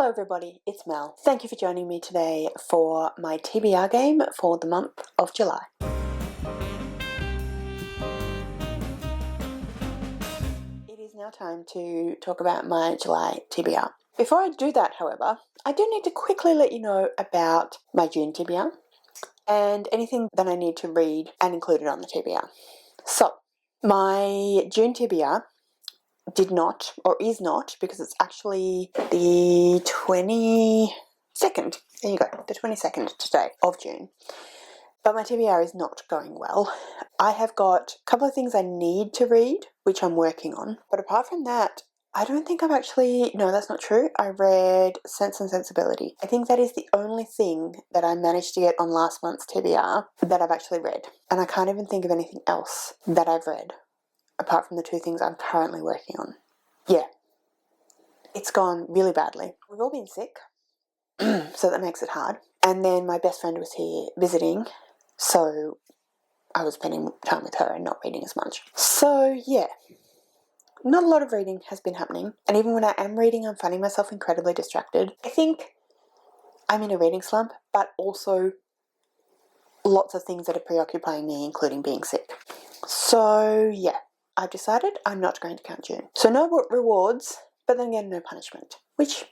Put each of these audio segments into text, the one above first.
Hello everybody, it's Mel. Thank you for joining me today for my TBR game for the month of July. It is now time to talk about my July TBR. Before I do that, however, I do need to quickly let you know about my June TBR and anything that I need to read and include it on the TBR. So, my June TBR did not, or is not, because it's actually the 22nd. There you go, the 22nd today of June. But my TBR is not going well. I have got a couple of things I need to read, which I'm working on. But apart from that, I don't think I've actually, no, that's not true. I read Sense and Sensibility. I think that is the only thing that I managed to get on last month's TBR that I've actually read. And I can't even think of anything else that I've read, apart from the two things I'm currently working on. Yeah, it's gone really badly. We've all been sick, so that makes it hard. And then my best friend was here visiting, so I was spending time with her and not reading as much. So yeah, not a lot of reading has been happening. And even when I am reading, I'm finding myself incredibly distracted. I think I'm in a reading slump, but also lots of things that are preoccupying me, including being sick. So yeah, I've decided I'm not going to count June. So no rewards, but then again, no punishment, which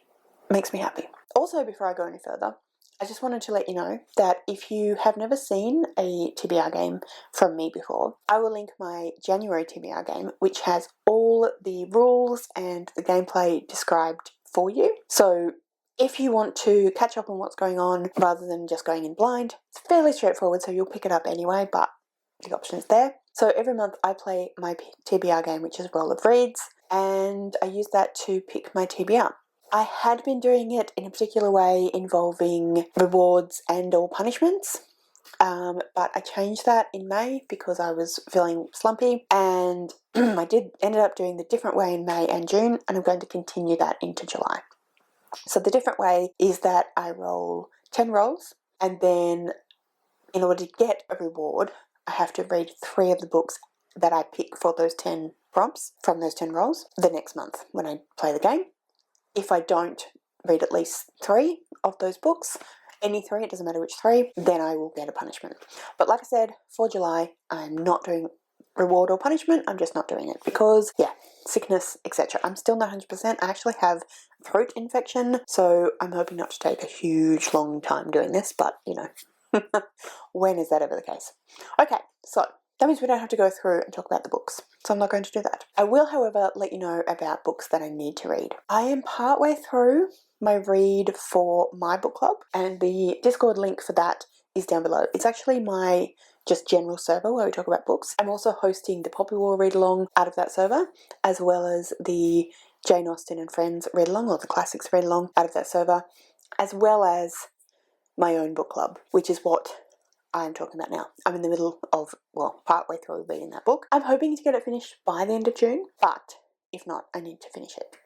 makes me happy. Also, before I go any further, I just wanted to let you know that if you have never seen a TBR game from me before, I will link my January TBR game, which has all the rules and the gameplay described for you. So if you want to catch up on what's going on rather than just going in blind, it's fairly straightforward, so you'll pick it up anyway, but the option is there. So every month I play my TBR game, which is Roll of Reads, and I use that to pick my TBR. I had been doing it in a particular way involving rewards and or punishments, but I changed that in May because I was feeling slumpy, and I ended up doing the different way in May and June, and I'm going to continue that into July. So the different way is that I roll 10 rolls, and then in order to get a reward, I have to read 3 of the books that I pick for those 10 prompts from those 10 rolls the next month when I play the game. If I don't read at least 3 of those books, any 3, it doesn't matter which 3, then I will get a punishment. But like I said, for July, I'm not doing reward or punishment, I'm just not doing it because, yeah, sickness, etc. I'm still not 100%. I actually have a throat infection, so I'm hoping not to take a huge long time doing this, but, you know, when is that ever the case? Okay, so that means we don't have to go through and talk about the books, so I'm not going to do that. I will, however, let you know about books that I need to read. I am partway through my read for my book club, and the Discord link for that is down below. It's actually my just general server where we talk about books. I'm also hosting the Poppy War read-along out of that server, as well as the Jane Austen and Friends read-along, or the Classics read-along out of that server, as well as my own book club, which is what I'm talking about now. I'm in the middle of, well, partway through reading that book. I'm hoping to get it finished by the end of June, but if not, I need to finish it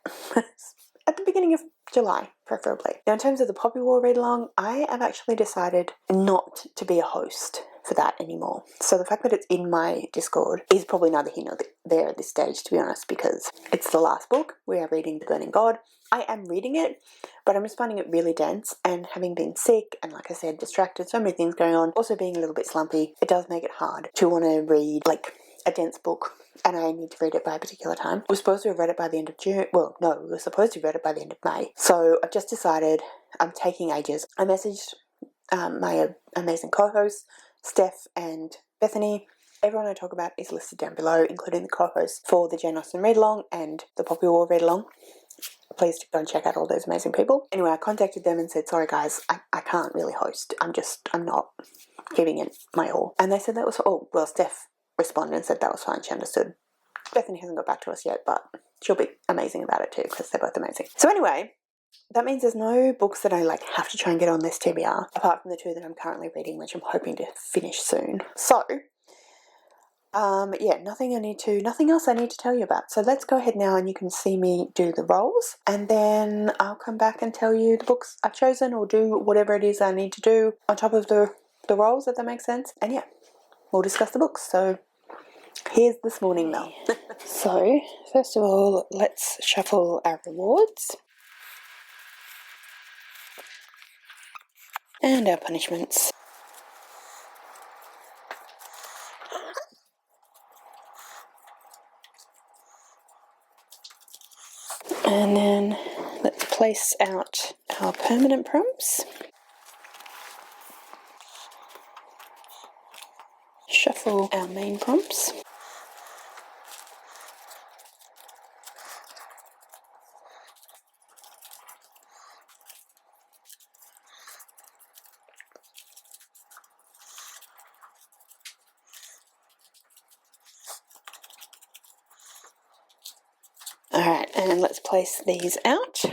at the beginning of July, preferably. Now, in terms of the Poppy War read-along, I have actually decided not to be a host for that anymore. So the fact that it's in my Discord is probably neither here nor there at this stage, to be honest, because it's the last book. We are reading The Burning God. I am reading it, but I'm just finding it really dense, and having been sick and, like I said, distracted, so many things going on, also being a little bit slumpy, it does make it hard to want to read, like, a dense book, and I need to read it by a particular time. We're supposed to have read it by the end of June. Well, no, we were supposed to have read it by the end of May. So I've just decided I'm taking ages. I messaged my amazing co-hosts, Steph and Bethany. Everyone I talk about is listed down below, including the co-hosts for the Jane Austen read-along and the Poppy War read-along. Please go and check out all those amazing people. Anyway, I contacted them and said, sorry guys, I can't really host. I'm not giving it my all. And they said that was, oh, well, Steph responded and said that was fine, she understood. Bethany hasn't got back to us yet, but she'll be amazing about it too, because they're both amazing. So anyway, that means there's no books that I have to try and get on this TBR, apart from the 2 that I'm currently reading, which I'm hoping to finish soon. So, yeah, nothing else I need to tell you about. So let's go ahead now and you can see me do the rolls, and then I'll come back and tell you the books I've chosen, or do whatever it is I need to do on top of the rolls, if that makes sense. And yeah, we'll discuss the books. So here's this morning, Mel. So, first of all, let's shuffle our rewards. And our punishments. And then let's place out our permanent prompts. Shuffle our main prompts. Alright, and let's place these out.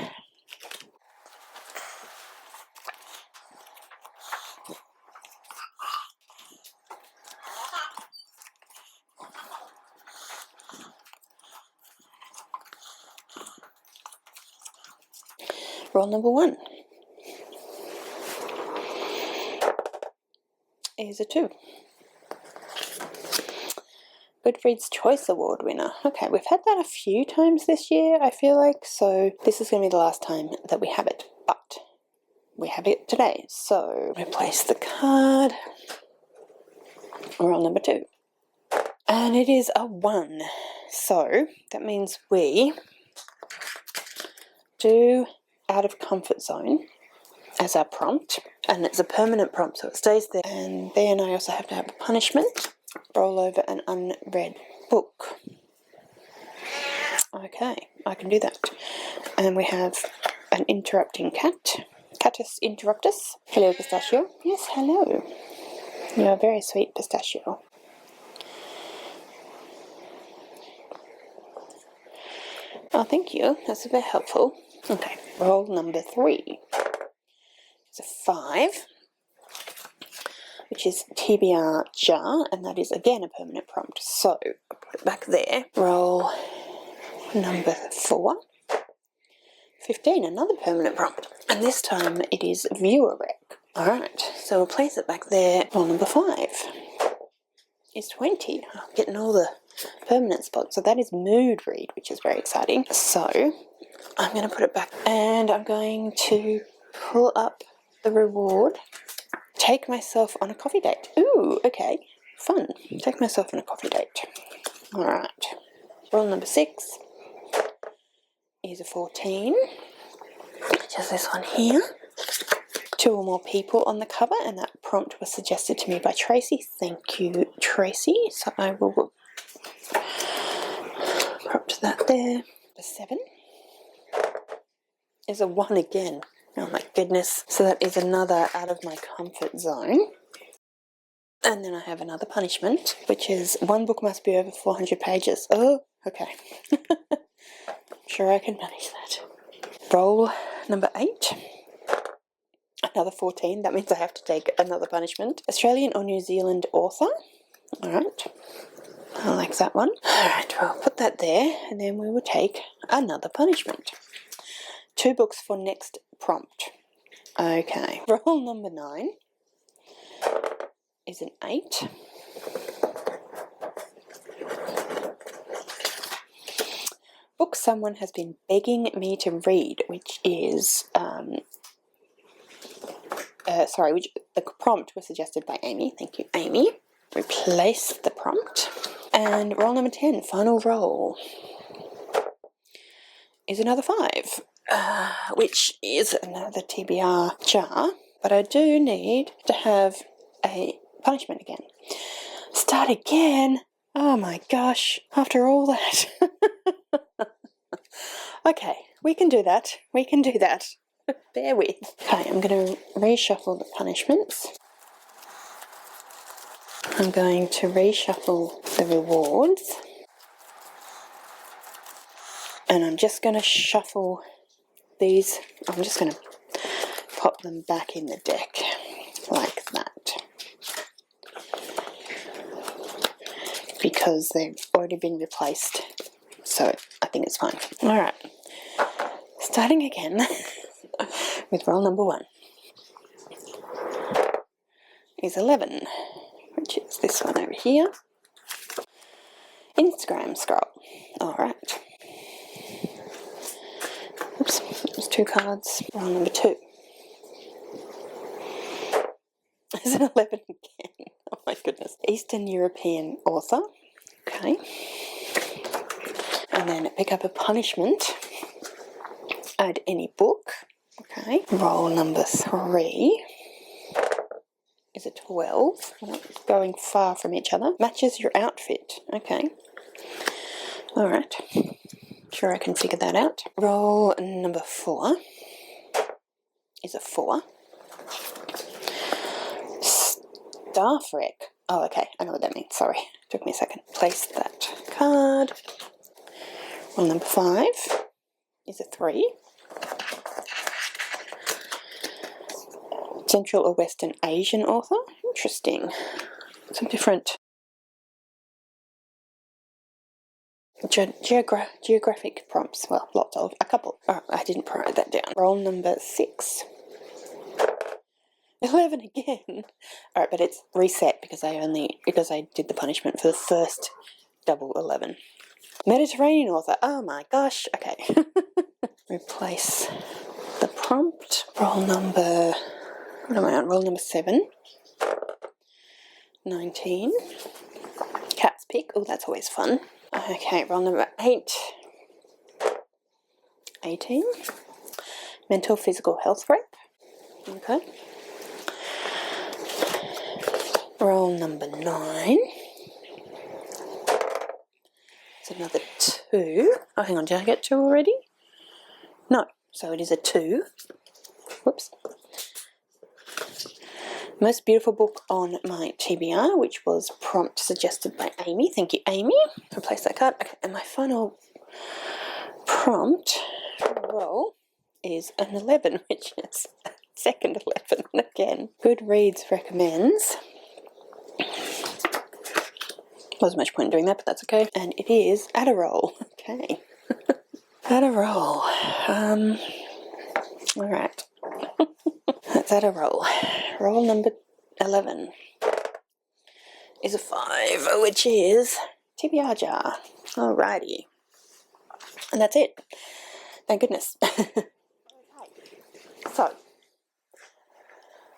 Roll number 1 is a 2. Goodreads Choice Award winner. Okay, we've had that a few times this year, I feel like, so this is going to be the last time that we have it, but we have it today. So replace the card. Roll number 2. And it is a 1. So that means we do Out of Comfort Zone as our prompt, and it's a permanent prompt, so it stays there. And then I also have to have a punishment. Roll over an unread book. Okay, I can do that. And we have an interrupting cat. Catus interruptus. Hello, Pistachio. Yes, hello. You are very sweet, Pistachio. Oh, thank you. That's very helpful. Okay, roll number 3. It's a 5, which is TBR jar, and that is again a permanent prompt. So I'll put it back there. Roll number 4. 15, another permanent prompt, and this time it is viewer rec. Alright, so we'll place it back there. Roll number 5 is 20. I'm getting all the permanent spots, so that is mood read, which is very exciting. So I'm going to put it back, and I'm going to pull up the reward. Take myself on a coffee date. Ooh, okay, fun. Take myself on a coffee date. Alright, roll number 6 is a 14. Just this one here. 2 or more people on the cover, and that prompt was suggested to me by Tracy. Thank you, Tracy. So I will prompt that there. The 7 is a 1 again. Oh my goodness. So that is another out of my comfort zone. And then I have another punishment, which is 1 book must be over 400 pages. Oh, okay. Sure, I can manage that. Roll number 8. Another 14. That means I have to take another punishment. Australian or New Zealand author. Alright. I like that one. Alright, well, I'll put that there, and then we will take another punishment. 2 books for next prompt. Okay. Roll number 9 is an 8. Book someone has been begging me to read, which is, which the prompt was suggested by Amy. Thank you, Amy. Replace the prompt. And roll number 10, final roll, is another 5, which is another TBR jar, but I do need to have a punishment again. Start again? Oh my gosh, after all that. Okay, we can do that. We can do that. Bear with. Okay, I'm going to reshuffle the punishments. I'm going to reshuffle the rewards. And I'm just going to shuffle these. I'm just going to pop them back in the deck like that, because they've already been replaced, so I think it's fine. Alright, starting again with roll number 1 is 11, which is this one over here. Instagram scroll. Alright. Oops, there's 2 cards. Roll number 2 Is it 11 again? Oh my goodness. Eastern European author. Okay. And then pick up a punishment. Add any book. Okay. Roll number 3 is a 12. We're not going far from each other. Matches your outfit. Okay. Alright. Sure I can figure that out. Roll number 4 is a 4. Staff wreck. Oh, okay. I know what that means. Sorry. Took me a second. Place that card. Roll number 5 is a 3. Central or Western Asian author. Interesting. Some different geographic prompts. Well, lots of. A couple. Oh, I didn't write that down. Roll number 6. 11 again. Alright, but it's reset because I did the punishment for the first double 11. Mediterranean author. Oh my gosh. Okay. Replace the prompt. Roll number... What am I on? Roll number 7. 19. Cat's pick. Oh, that's always fun. Okay, roll number 8. 18. Mental physical health rep. Okay. Roll number 9. It's another 2. Oh, hang on. Did I get 2 already? No. So it is a 2. Whoops. Most beautiful book on my TBR, which was prompt suggested by Amy. Thank you, Amy. Replace that card. Okay, and my final prompt roll is an 11, which is second 11 again. Goodreads recommends. Wasn't much point in doing that, but that's okay. And it is Add a Roll. Okay. Add a Roll. Alright. Let's add a roll. Roll number 11 is a 5, which is TBR jar. Alrighty. And that's it. Thank goodness. So,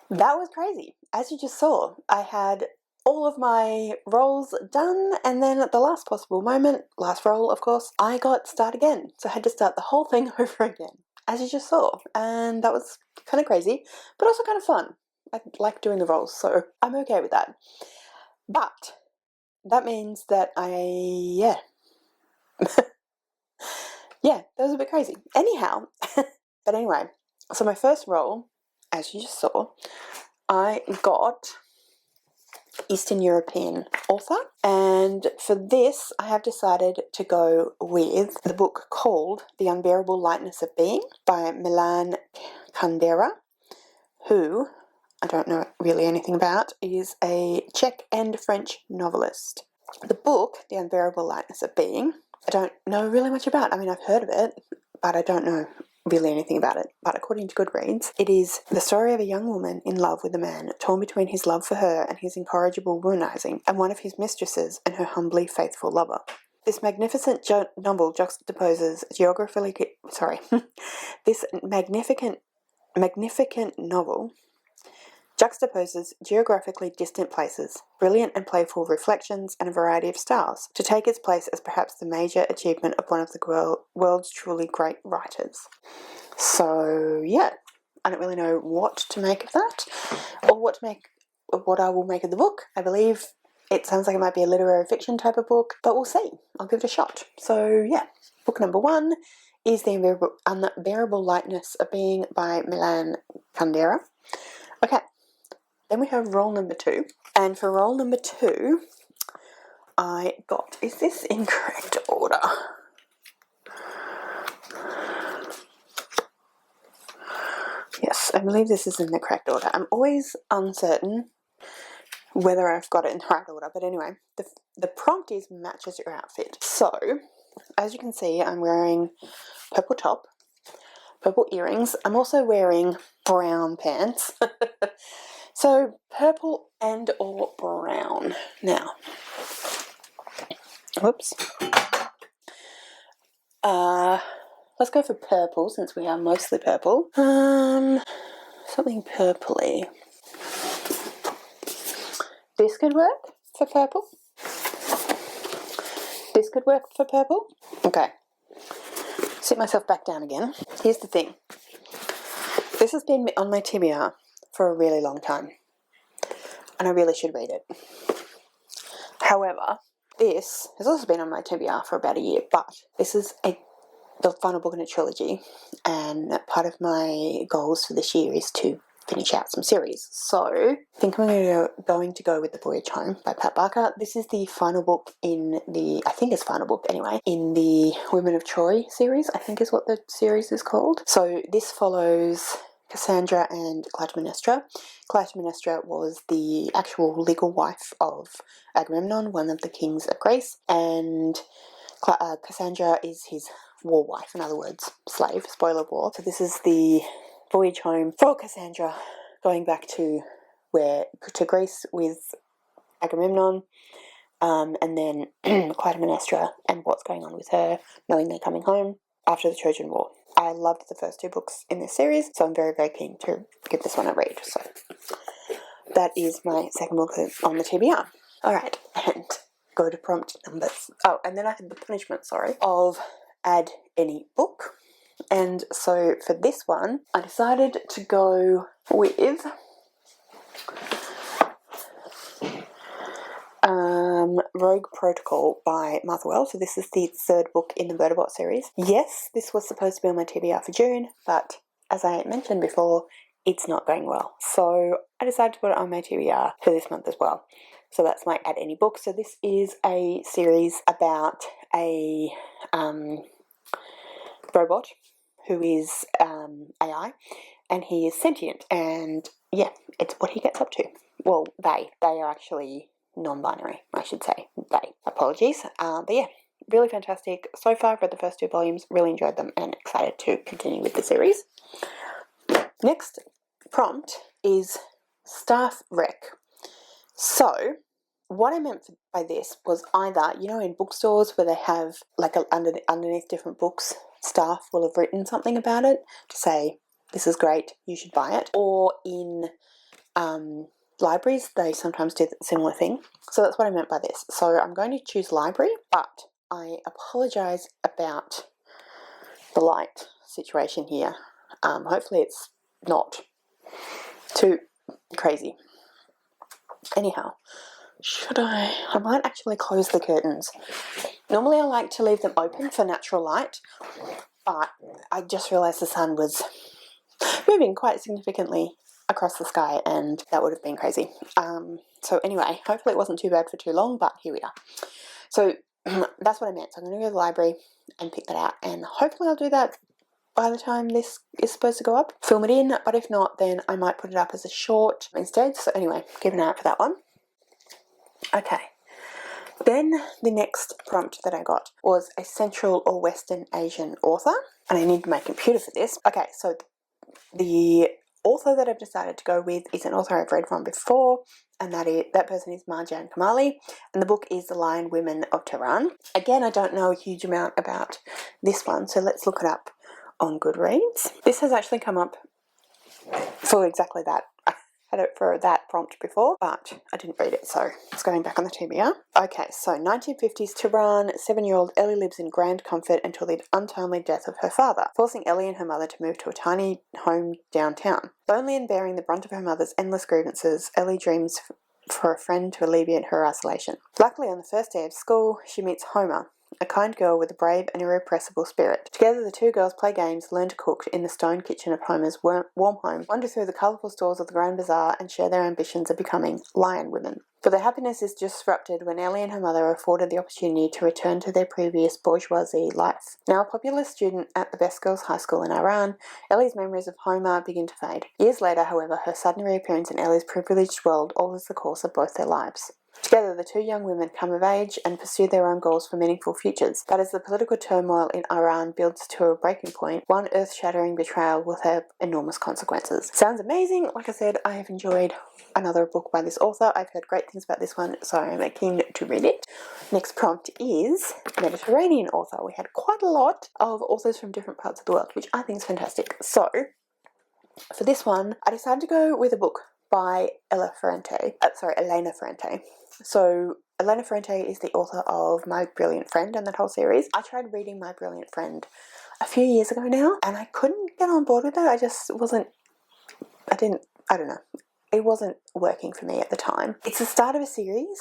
that was crazy. As you just saw, I had all of my rolls done, and then at the last possible moment, last roll of course, I got start again. So I had to start the whole thing over again, as you just saw. And that was kind of crazy, but also kind of fun. I like doing the rolls, so I'm okay with that. But that means that yeah, that was a bit crazy. Anyhow, but anyway, so my first roll, as you just saw, I got Eastern European author, and for this I have decided to go with the book called The Unbearable Lightness of Being by Milan Kundera, who I don't know really anything about, is a Czech and French novelist. The book, The Unbearable Lightness of Being, I don't know really much about. I mean, I've heard of it, but I don't know really anything about it. But according to Goodreads, it is the story of a young woman in love with a man, torn between his love for her and his incorrigible womanizing, and one of his mistresses and her humbly faithful lover. This magnificent novel juxtaposes this magnificent novel juxtaposes geographically distant places, brilliant and playful reflections, and a variety of styles, to take its place as perhaps the major achievement of one of the world's truly great writers. So, yeah, I don't really know what to make of that, or what I will make of the book. I believe it sounds like it might be a literary fiction type of book, but we'll see. I'll give it a shot. So, yeah, book number 1 is The Unbearable Lightness of Being by Milan Kundera. Okay. Then we have roll number 2, and for roll number 2, I got, is this in correct order? Yes, I believe this is in the correct order. I'm always uncertain whether I've got it in the right order, but anyway, the prompt is matches your outfit. So, as you can see, I'm wearing purple top, purple earrings. I'm also wearing brown pants. So, purple and or brown. Now, whoops. Let's go for purple, since we are mostly purple. Something purpley. This could work for purple. This could work for purple. Okay. Sit myself back down again. Here's the thing. This has been on my TBR for a really long time. And I really should read it. However, this has also been on my TBR for about a year, but this is the final book in a trilogy, and part of my goals for this year is to finish out some series. So I think I'm going to go with The Voyage Home by Pat Barker. This is the final book in the, I think it's final book anyway, in the Women of Troy series, I think is what the series is called. So this follows Cassandra and Clytemnestra. Clytemnestra was the actual legal wife of Agamemnon, one of the kings of Greece, and Cassandra is his war wife, in other words, slave, spoiler war. So this is the voyage home for Cassandra, going back to Greece with Agamemnon, and then Clytemnestra and what's going on with her, knowing they're coming home after the Trojan War. I loved the first two books in this series, so I'm very, very keen to give this one a read. So that is my second book on the TBR. Alright, and go to prompt number... Oh, and then I had the punishment, of add any book. And so for this one, I decided to go with Rogue Protocol by Martha Wells. So this is the third book in the Vertibot series. Yes, this was supposed to be on my TBR for June, but as I mentioned before, it's not going well. So I decided to put it on my TBR for this month as well. So that's my Add Any Book. So this is a series about a robot who is AI, and he is sentient, and yeah, it's what he gets up to. Well, they are actually non-binary, I should say. They. Apologies. But yeah, really fantastic. So far, I've read the first two volumes, really enjoyed them, and excited to continue with the series. Next prompt is staff rec. So what I meant by this was either, you know, in bookstores where they have like underneath different books, staff will have written something about it to say, this is great, you should buy it. Or in libraries, they sometimes do the similar thing. So that's what I meant by this. So I'm going to choose library, but I apologise about the light situation here. Hopefully it's not too crazy. Anyhow, I might actually close the curtains. Normally I like to leave them open for natural light, but I just realised the sun was moving quite significantly across the sky, and that would have been crazy. So anyway, hopefully it wasn't too bad for too long, but here we are. So that's what I meant. So I'm going to go to the library and pick that out, and hopefully I'll do that by the time this is supposed to go up. Film it in, but if not, then I might put it up as a short instead. So anyway, keep an eye out for that one. Okay. Then the next prompt that I got was a Central or Western Asian author, and I need my computer for this. Okay, so the author that I've decided to go with is an author I've read from before, and that person is Marjan Kamali, and the book is The Lion Women of Tehran. Again, I don't know a huge amount about this one, so let's look it up on Goodreads. This has actually come up for exactly that. I had it for that prompt before, but I didn't read it, so it's going back on the TBR. Okay, so 1950s Tehran, 7-year-old Ellie lives in grand comfort until the untimely death of her father, forcing Ellie and her mother to move to a tiny home downtown. Lonely and bearing the brunt of her mother's endless grievances, Ellie dreams for a friend to alleviate her isolation. Luckily, on the first day of school, she meets Homer, a kind girl with a brave and irrepressible spirit. Together, the two girls play games, learn to cook in the stone kitchen of Homer's warm home, wander through the colourful stores of the Grand Bazaar, and share their ambitions of becoming lion women. But their happiness is disrupted when Ellie and her mother are afforded the opportunity to return to their previous bourgeoisie life. Now a popular student at the best girls' high school in Iran, Ellie's memories of Homer begin to fade. Years later, however, her sudden reappearance in Ellie's privileged world alters the course of both their lives. Together, the two young women come of age and pursue their own goals for meaningful futures. But as the political turmoil in Iran builds to a breaking point, one earth-shattering betrayal will have enormous consequences. Sounds amazing. Like I said, I have enjoyed another book by this author. I've heard great things about this one, so I'm keen to read it. Next prompt is Mediterranean author. We had quite a lot of authors from different parts of the world, which I think is fantastic. So, for this one, I decided to go with a book by Elena Ferrante. So Elena Ferrante is the author of My Brilliant Friend and that whole series. I tried reading My Brilliant Friend a few years ago now, and I couldn't get on board with it. I just wasn't, I don't know. It wasn't working for me at the time. It's the start of a series,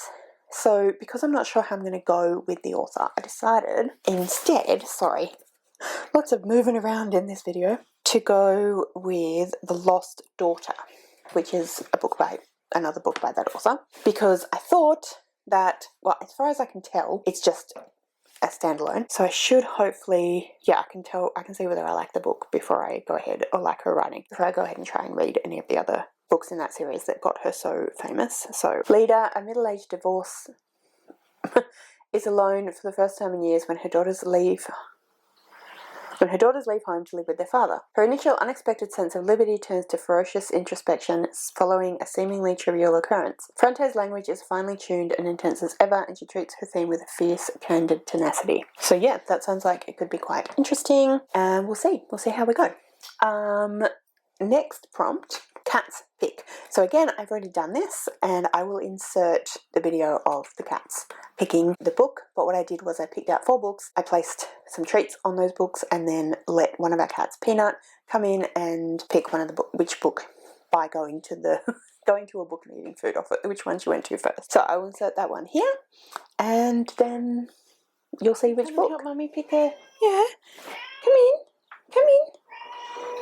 so because I'm not sure how I'm going to go with the author, I decided instead, sorry, lots of moving around in this video, to go with The Lost Daughter, which is another book by that author, because I thought that, well, as far as I can tell, it's just a standalone. So I should hopefully, yeah, I can see whether I like the book before I go ahead, or like her writing, before I go ahead and try and read any of the other books in that series that got her so famous. So, Lida, a middle-aged divorce, is alone for the first time in years when her daughters leave home to live with their father. Her initial unexpected sense of liberty turns to ferocious introspection following a seemingly trivial occurrence. Ferrante's language is finely tuned and intense as ever, and she treats her theme with a fierce, candid tenacity. So yeah, that sounds like it could be quite interesting, and we'll see how we go. Next prompt, cats pick. So again, I've already done this, and I will insert the video of the cats picking the book, but what I did was I picked out 4 books, I placed some treats on those books, and then let one of our cats, Peanut, come in and pick which book by going to a book and eating food off it, which one she went to first. So I will insert that one here, and then you'll see which book. Help Mummy pick a... Yeah, come in.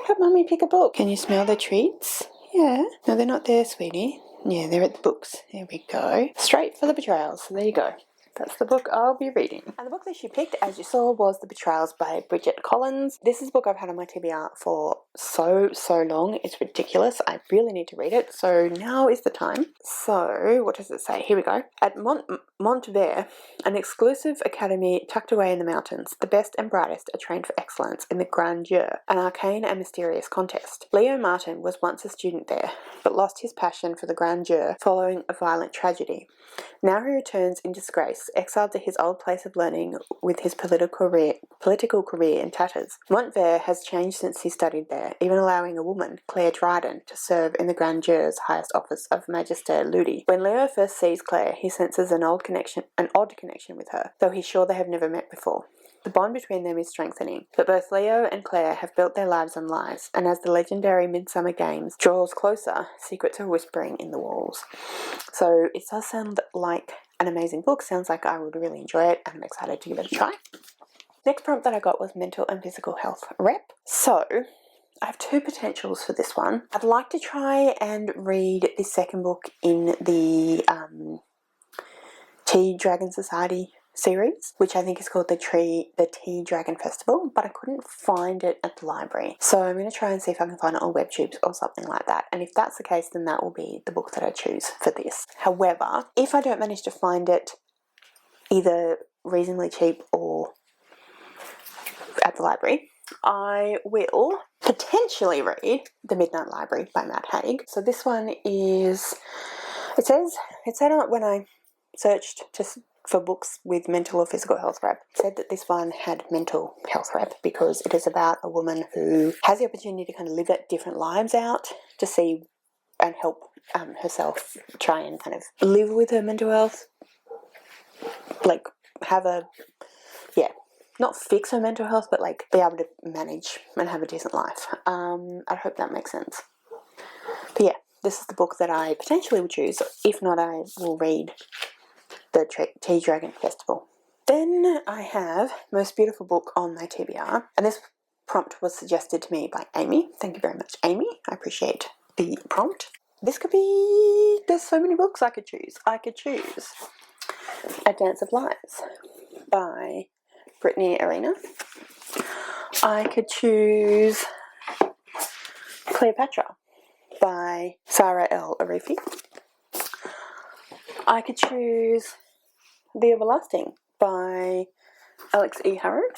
Help Mummy pick a book. Can you smell the treats? Yeah. No, they're not there, sweetie. Yeah, they're at the books. There we go. Straight for the Betrayals. So there you go. That's the book I'll be reading. And the book that she picked, as you saw, was The Betrayals by Bridget Collins. This is a book I've had on my TBR for so long. It's ridiculous. I really need to read it. So now is the time. So what does it say? Here we go. At Montvert, an exclusive academy tucked away in the mountains, the best and brightest are trained for excellence in the grandeur, an arcane and mysterious contest. Leo Martin was once a student there, but lost his passion for the grandeur following a violent tragedy. Now he returns in disgrace, exiled to his old place of learning with his political career in tatters. Montvert has changed since he studied there, even allowing a woman, Claire Dryden, to serve in the Grandeur's highest office of Magister Ludi. When Leo first sees Claire, he senses an odd connection with her, though he's sure they have never met before. The bond between them is strengthening, but both Leo and Claire have built their lives on lies, and as the legendary Midsummer Games draws closer, secrets are whispering in the walls. So it does sound like an amazing book. Sounds like I would really enjoy it, and I'm excited to give it a try. Next prompt that I got was mental and physical health rep. So I have 2 potentials for this one. I'd like to try and read the second book in the Tea Dragon Society series, which I think is called the Tea Dragon Festival, but I couldn't find it at the library. So I'm going to try and see if I can find it on WebTube or something like that. And if that's the case, then that will be the book that I choose for this. However, if I don't manage to find it either reasonably cheap or at the library, I will potentially read The Midnight Library by Matt Haig. So this one is, it said when I searched for books with mental or physical health rep, said that this one had mental health rep because it is about a woman who has the opportunity to kind of live different lives out to see and help herself try and kind of live with her mental health, like not fix her mental health, but like be able to manage and have a decent life. I hope that makes sense. But yeah, this is the book that I potentially will choose. If not, I will read the Tea Dragon Festival. Then I have Most Beautiful Book on my TBR, and this prompt was suggested to me by Amy. Thank you very much, Amy. I appreciate the prompt. This could be, there's so many books I could choose. I could choose A Dance of Lies by Brittany Arena. I could choose Cleopatra by Sarah L. Arifi. I could choose The Everlasting by Alex E. Harrow.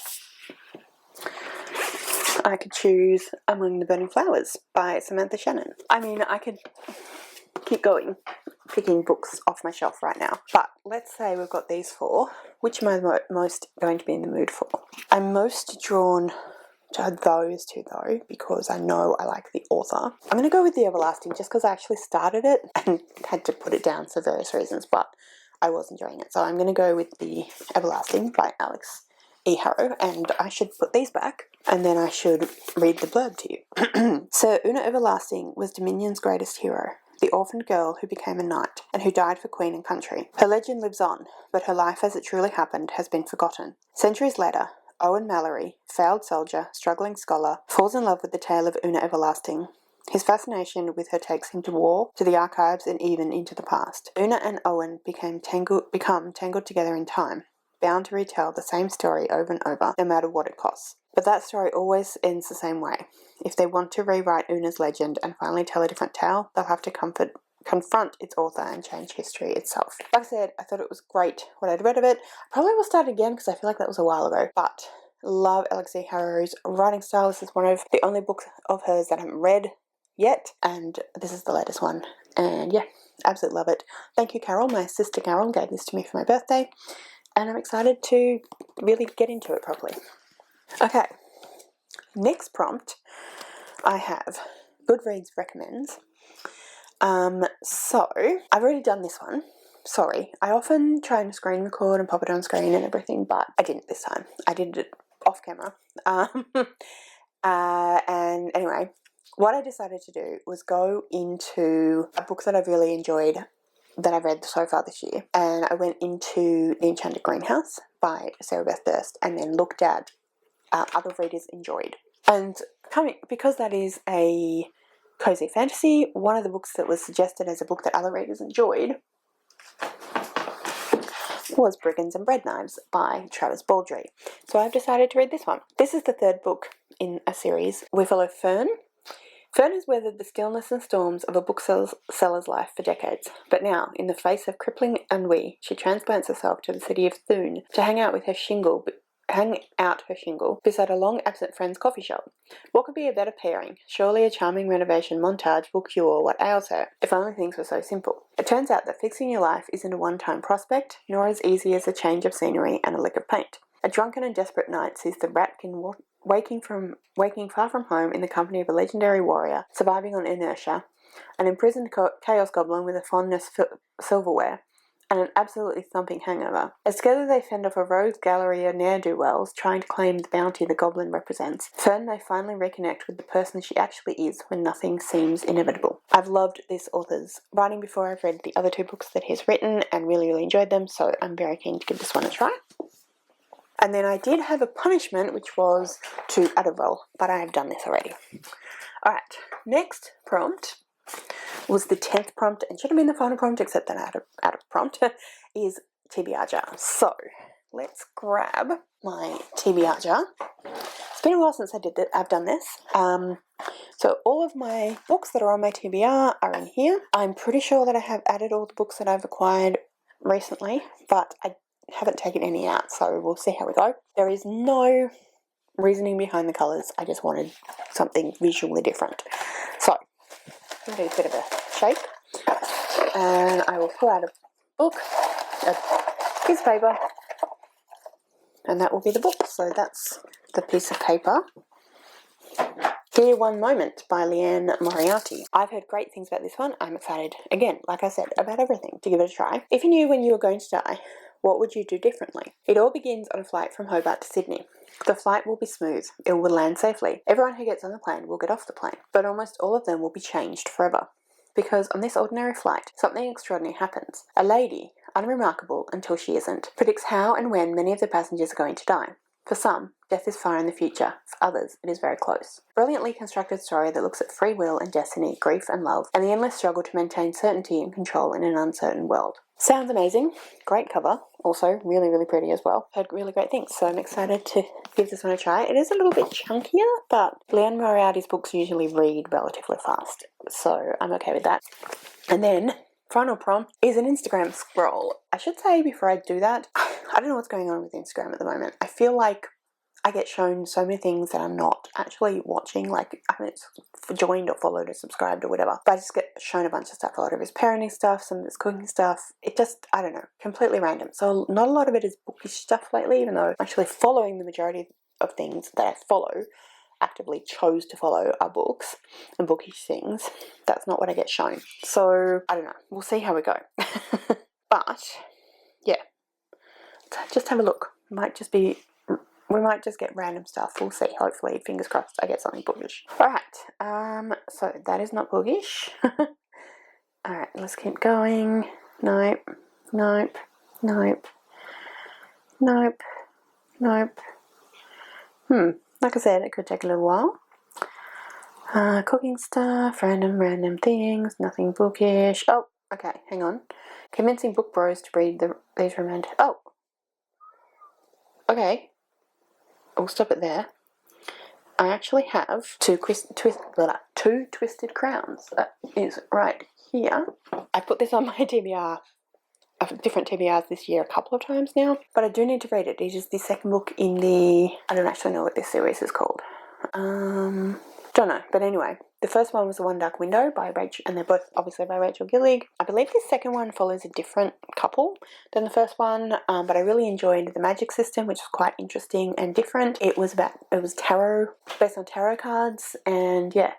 I could choose Among the Burning Flowers by Samantha Shannon. I mean, I could keep going, picking books off my shelf right now. But let's say we've got these 4. Which am I most going to be in the mood for? I'm most drawn to those two though, because I know I like the author. I'm going to go with The Everlasting just because I actually started it and had to put it down for various reasons, but I was enjoying it. So I'm going to go with The Everlasting by Alex E. Harrow, and I should put these back and then I should read the blurb to you. Sir Una Everlasting was Dominion's greatest hero, the orphaned girl who became a knight and who died for queen and country. Her legend lives on, but her life as it truly happened has been forgotten. Centuries later, Owen Mallory, failed soldier, struggling scholar, falls in love with the tale of Una Everlasting. His fascination with her takes him to war, to the archives, and even into the past. Una and Owen become tangled together in time, bound to retell the same story over and over, no matter what it costs. But that story always ends the same way. If they want to rewrite Una's legend and finally tell a different tale, they'll have to confront its author and change history itself. Like I said, I thought it was great what I'd read of it. Probably will start again because I feel like that was a while ago, but love Alex E. Harrow's writing style. This is one of the only books of hers that I haven't read yet, and this is the latest one, and yeah, absolutely love it. Thank you, Carol. My sister Carol gave this to me for my birthday, and I'm excited to really get into it properly. Okay, next prompt I have Goodreads recommends. So I've already done this one. Sorry, I often try and screen record and pop it on screen and everything, but I didn't this time. I did it off camera. And anyway, what I decided to do was go into a book that I've really enjoyed that I've read so far this year, and I went into The Enchanted Greenhouse by Sarah Beth Durst and then looked at other readers enjoyed. And because that is a cozy fantasy, one of the books that was suggested as a book that other readers enjoyed was Brigands and Bread Knives by Travis Baldry. So I've decided to read this one. This is the third book in a series. We follow Fern. Fern has weathered the stillness and storms of a bookseller's life for decades, but now, in the face of crippling ennui, she transplants herself to the city of Thun to hang out her shingle beside a long-absent friend's coffee shop. What could be a better pairing? Surely a charming renovation montage will cure what ails her, if only things were so simple. It turns out that fixing your life isn't a one-time prospect, nor as easy as a change of scenery and a lick of paint. A drunken and desperate knight sees the Ratkin waking far from home in the company of a legendary warrior, surviving on inertia, an imprisoned chaos goblin with a fondness for silverware, and an absolutely thumping hangover. As together they fend off a rogues gallery of ne'er-do-wells trying to claim the bounty the goblin represents, Fern may finally reconnect with the person she actually is when nothing seems inevitable. I've loved this author's writing before. I've read the other two books that he's written and really, really enjoyed them, so I'm very keen to give this one a try. And then I did have a punishment, which was to add a roll, but I have done this already. Alright, next prompt was the 10th prompt, and should have been the final prompt, except that I had to add a prompt, is TBR jar. So, let's grab my TBR jar. It's been a while since I've done this. So all of my books that are on my TBR are in here. I'm pretty sure that I have added all the books that I've acquired recently, but I haven't taken any out, so we'll see how we go. There is no reasoning behind the colours. I just wanted something visually different. So, I'm going to do a bit of a shake, and I will pull out a book, a piece of paper, and that will be the book. So that's the piece of paper. Dear One Moment by Leanne Moriarty. I've heard great things about this one. I'm excited, again, like I said, about everything, to give it a try. If you knew when you were going to die, what would you do differently? It all begins on a flight from Hobart to Sydney. The flight will be smooth. It will land safely. Everyone who gets on the plane will get off the plane, but almost all of them will be changed forever. Because on this ordinary flight, something extraordinary happens. A lady, unremarkable until she isn't, predicts how and when many of the passengers are going to die. For some, death is far in the future. For others, it is very close. Brilliantly constructed story that looks at free will and destiny, grief and love, and the endless struggle to maintain certainty and control in an uncertain world. Sounds amazing. Great cover. Also, really, really pretty as well. Heard really great things, so I'm excited to give this one a try. It is a little bit chunkier, but Leanne Moriarty's books usually read relatively fast, so I'm okay with that. And then, final prompt is an Instagram scroll. I should say before I do that, I don't know what's going on with Instagram at the moment. I feel like I get shown so many things that I'm not actually watching, like I haven't joined or followed or subscribed or whatever, but I just get shown a bunch of stuff, a lot of his parenting stuff, some of his cooking stuff. It just, I don't know, completely random. So not a lot of it is bookish stuff lately, even though I'm actually following the majority of things that I follow actively chose to follow are books and bookish things. That's not what I get shown. So I don't know. We'll see how we go. But yeah, just have a look. We might just get random stuff. We'll see. Hopefully, fingers crossed, I get something bookish. Alright, so that is not bookish. Alright, let's keep going. Nope, nope, nope, nope, nope. Like I said, it could take a little while. Cooking stuff, random things, nothing bookish. Oh, okay, hang on. Convincing book bros to read these romantic. Oh, okay. We'll stop it there. I actually have two Twisted Crowns. That is right here. I put this on my TBR, different TBRs this year a couple of times now, but I do need to read it. It is the second book in the, I don't actually know what this series is called. Don't know, but anyway, the first one was The One Dark Window by Rachel, and they're both obviously by Rachel Gillig. I believe the second one follows a different couple than the first one, but I really enjoyed the magic system, which was quite interesting and different. It was tarot, based on tarot cards, and yeah,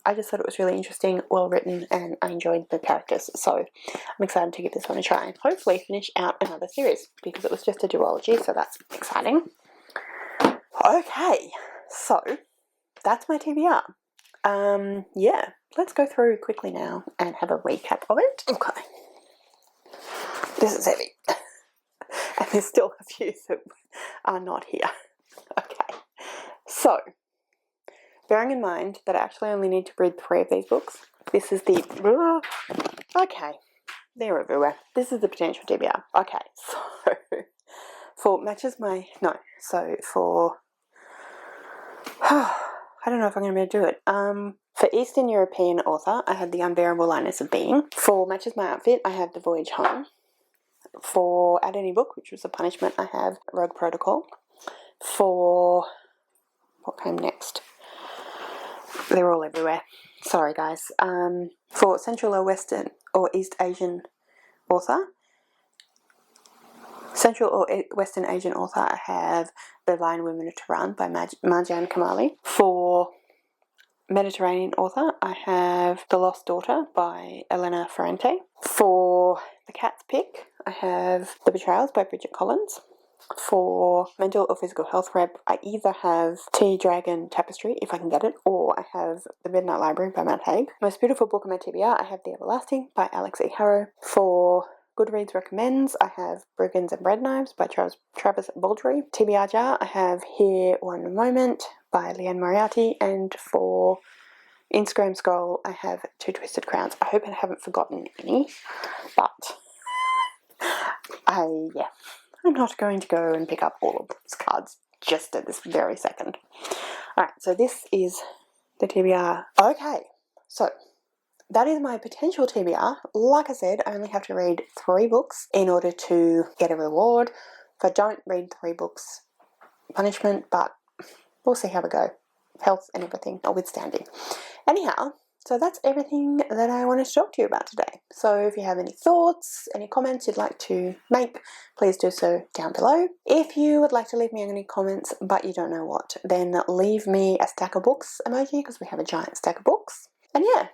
I just thought it was really interesting, well written, and I enjoyed the characters, so I'm excited to give this one a try and hopefully finish out another series, because it was just a duology, so that's exciting. Okay, so that's my TBR. Yeah, let's go through quickly now and have a recap of it. Okay. This is heavy. And there's still a few that are not here. Okay. So, bearing in mind that I actually only need to read 3 of these books, this is the... Okay. They're everywhere. This is the potential TBR. Okay, so... For matches my... No, so for... I don't know if I'm going to be able to do it. For Eastern European author, I had The Unbearable Lightness of Being. For Matches My Outfit, I have The Voyage Home. For At Any Book, which was a punishment, I have Rogue Protocol. For... What came next? They're all everywhere. Sorry, guys. For Central or Western or East Asian author, Central or Western Asian author, I have The Lion Women of Tehran by Marjan Kamali. For Mediterranean author, I have The Lost Daughter by Elena Ferrante. For The Cat's Pick, I have The Betrayals by Bridget Collins. For mental or physical health rep, I either have Tea Dragon Tapestry, if I can get it, or I have The Midnight Library by Matt Haig. Most beautiful book on my TBR, I have The Everlasting by Alex E. Harrow. For Goodreads recommends, I have Brigands and Bread Knives by Travis Baldry. TBR jar, I have Here One Moment by Leanne Moriarty. And for Instagram scroll, I have 2 Twisted Crowns. I hope I haven't forgotten any, but I'm not going to go and pick up all of those cards just at this very second. Alright, so this is the TBR. Okay, so that is my potential TBR. Like I said, I only have to read 3 books in order to get a reward. If I don't read 3 books, punishment, but we'll see how we go. Health and everything notwithstanding. Anyhow, so that's everything that I wanted to talk to you about today. So if you have any thoughts, any comments you'd like to make, please do so down below. If you would like to leave me any comments but you don't know what, then leave me a stack of books emoji, because we have a giant stack of books. And yeah,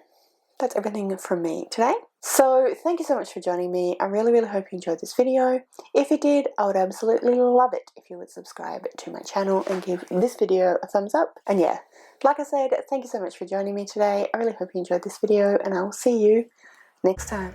that's everything from me today. So thank you so much for joining me. I really hope you enjoyed this video. If you did, I would absolutely love it if you would subscribe to my channel and give this video a thumbs up. And yeah, like I said, thank you so much for joining me today. I really hope you enjoyed this video, and I will see you next time.